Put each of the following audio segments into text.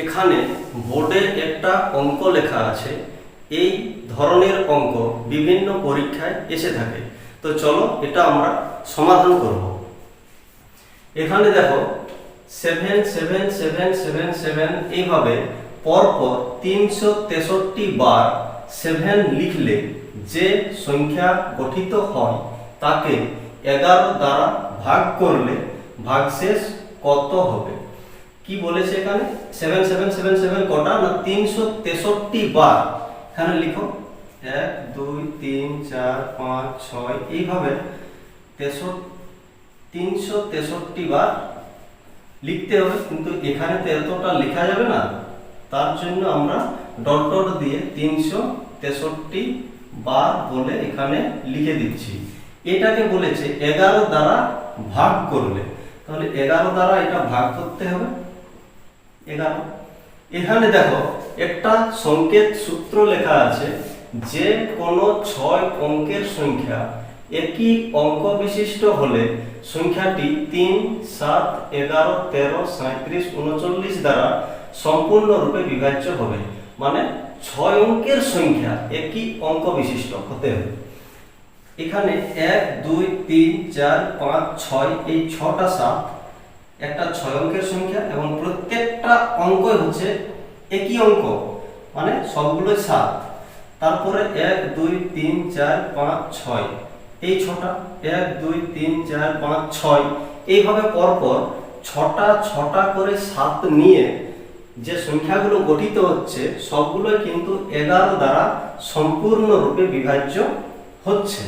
এখানে বোর্ডে একটা অঙ্ক লেখা আছে। এই ধরনের অঙ্ক বিভিন্ন পরীক্ষায় এসে থাকে। তো চলো এটা আমরা সমাধান করব। এখানে দেখো 7 7 7 7 7 এইভাবে পরপর 363 বার 7 লিখলে যে সংখ্যা গঠিত হয় তাকে 11 দ্বারা ভাগ করলে ভাগশেষ কত হবে? কি বলেছে এখানে? 7 7 7 7 কটা না 363 বার। এখানে লিখো 1 2 3 4 5 6 এইভাবে 363 বার লিখতে হবে। কিন্তু এখানে তো এতটা লেখা যাবে না, তার জন্য আমরা ডট ডট দিয়ে 363 বার বলে এখানে লিখে দিচ্ছি। এটাকে বলেছে 11 দ্বারা ভাগ করলে, তাহলে 11 দ্বারা এটা ভাগ করতে হবে 11। এখানে দেখো একটা সংকেত সূত্র লেখা আছে, যে কোনো 6 অঙ্কের সংখ্যা একই অঙ্ক বিশিষ্ট হলে সংখ্যাটি 3 7 11 13 37 39 দ্বারা সম্পূর্ণরূপে বিভাজ্য হবে। মানে 6 অঙ্কের সংখ্যা একই অঙ্ক বিশিষ্ট হতে হবে। এখানে 1 2 3 4 5 6 এই 6টা 7 একটা 6 অঙ্কের সংখ্যা এবং প্রত্যেকটা অঙ্ক হচ্ছে একই অঙ্ক, মানে সবগুলোই 7। তারপরে 1 2 3 4 5 6 এই 6টা 1 2 3 4 5 6 এইভাবে পরপর 6টা করে 7 নিয়ে যে সংখ্যাগুলো গঠিত হচ্ছে সবগুলোই কিন্তু 11 দ্বারা সম্পূর্ণরূপে বিভাজ্য হচ্ছে।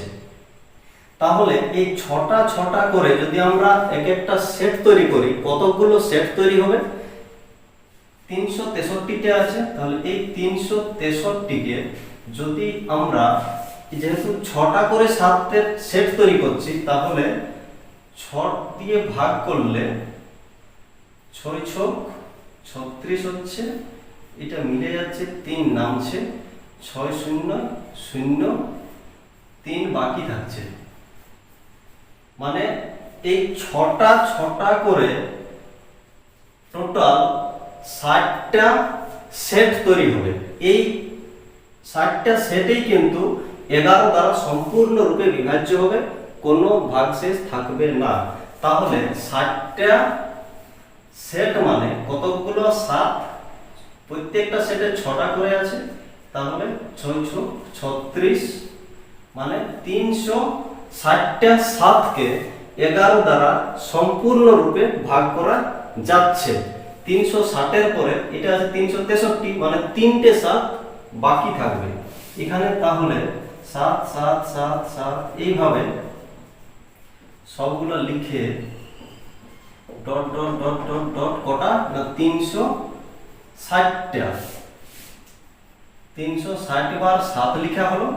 তাহলে এই 6টা করে যদি আমরা এক একটা সেট তৈরি করি, কতগুলো সেট তৈরি হবে? 363টা আছে, তাহলে এই 363কে যদি আমরা, যেহেতু 6টা করে 7 সেট তৈরি করছি, তাহলে 6 দিয়ে ভাগ করলে 6 6 36 হচ্ছে, এটা মিলে যাচ্ছে, 3 নামছে, 6 0 0 3 বাকি থাকছে। মানে এই 6টা করে টোটাল 60টা সেট তৈরি হবে। এই 60টা সেটেই কিন্তু 11 দ্বারা সম্পূর্ণরূপে বিভাজ্য হবে, কোনো ভাগশেষ থাকবে না। তাহলে 60টা সেট মানে কতগুলো? 7, প্রত্যেকটা সেটে 6টা করে আছে, তাহলে 6 6 36, মানে 360টা 7কে 11 দ্বারা সম্পূর্ণরূপে ভাগ করা যাচ্ছে। 360 পরে এটা আছে 363, মানে 3টে 7 বাকি থাকবে এখানে। তাহলে 7 7 7 7 এইভাবে সবগুলো লিখে dot dot dot dot dot কটা না 360টা 360 বার 7 লেখা হলো।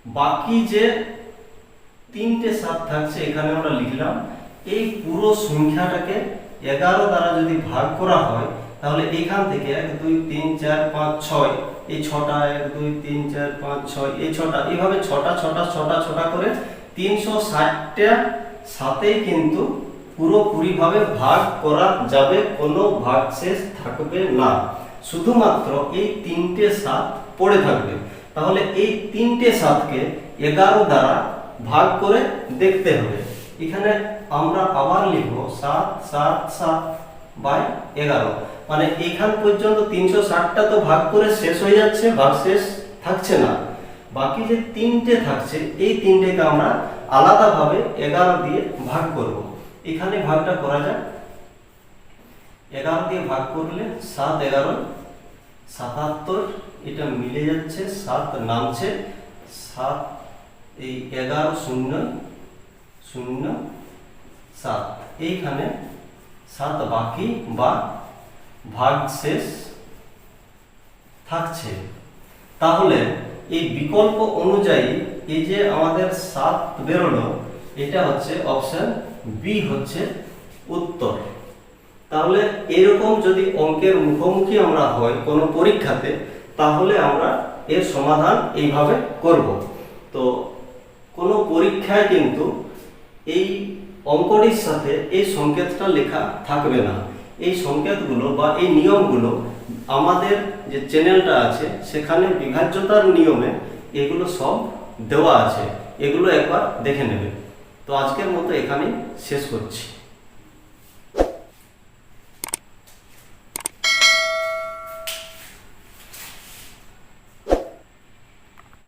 বাকি যে 3টে 7 থাকছে এখানে আমরা লিখলাম। এই পুরো সংখ্যাটাকে 11 দ্বারা যদি ভাগ করা হয়, তাহলে এখান থেকে 1 2 3 4 5 6 এই 6টা 1 2 3 4 5 6 এই 6টা এইভাবে 6টা করে 360টা সাথেই কিন্তু পুরোপুরিভাবে ভাগ করা যাবে, কোনো ভাগশেষ থাকবে না, শুধুমাত্র এই 3টে 7 পড়ে থাকবে। তাহলে এই 3টে 7কে 11 দ্বারা ভাগ করে দেখতে হবে। এখানে আমরা আবার লিখব 7 7 7 বাই 11, মানে এখান পর্যন্ত 360টা তো ভাগ করে শেষ হয়ে যাচ্ছে, ভাগশেষ থাকছে না। বাকি যে 3টে থাকছে এই 3টেকে আমরা আলাদাভাবে 11 দিয়ে ভাগ করব। এখানে ভাগটা করা যাক। 11 দিয়ে ভাগ করলে 7 11 77, এটা মিলে যাচ্ছে, 7 নামছে, 7 এই 11 0 0 7 এইখানে 7 বাকি বা ভাগশেষ থাকছে। তাহলে এই বিকল্প অনুযায়ী এই যে আমাদের 7 বেরোলো, এটা হচ্ছে অপশন বি হচ্ছে উত্তর। তাহলে এরকম যদি অঙ্কের মুখোমুখি আমরা হয় কোনো পরীক্ষাতে, তাহলে আমরা এর সমাধান এইভাবে করব। তো কোনো পরীক্ষায় কিন্তু এই অঙ্কটির সাথে এই সংকেতটা লেখা থাকবে না। এই সংকেতগুলো বা এই নিয়মগুলো আমাদের যে চ্যানেলটা আছে সেখানে বিভাজ্যতার নিয়মে এগুলো সব দেওয়া আছে, এগুলো একবার দেখে নেবে। তো আজকের মতো এখানেই শেষ করছি।